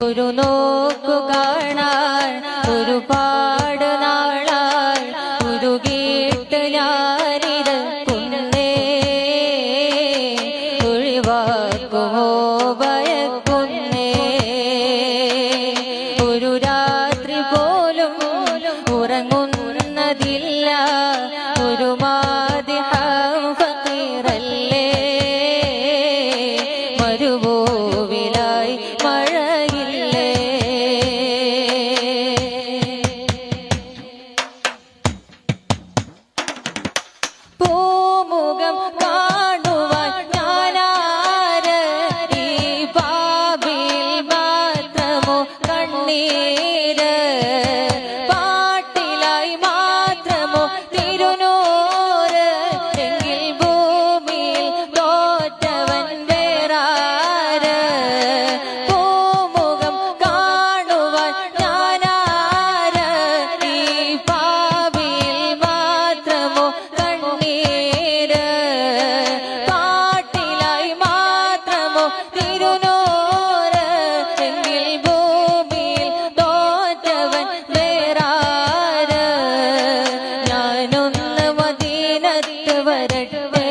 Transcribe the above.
ഒരു നോക്കു കാണാൻ ഒരുപാട് നാളായി ഉരുകിയിട്ട് ഞാനിരക്കുന്നേ, ഒഴിവാക്കുമോ ഭയക്കുന്നേ. ഒരു രാത്രി പോലും ഉറങ്ങുന്നതില്ല, ഒരു മാദിഹം ഫഖീറല്ലേ, മരുഭൂവിലായി മഴയില്ലേ. പൂമുഖം കാണുവാൻ ഞാനാര്, ഈ പാപിൽ മാത്രമോ കണ്ണീര്, പാട്ടിലായി മാത്രമോ തിരുനൂറ്, എങ്കിൽ ഭൂമിയിൽ തോറ്റവൻ വേറാര്. പൂമുഖം കാണുവാൻ ഞാനാര്, ഈ പാപിൽ മാത്രമോ കണ്ണീര്, പാട്ടിലായി മാത്രമോ തിരുനൂറ്, എങ്കിൽ ഭൂമിയിൽ തോറ്റവൻ വേറാര്. ഞാനൊന്ന് മദീനത്ത് വരട്ടെ,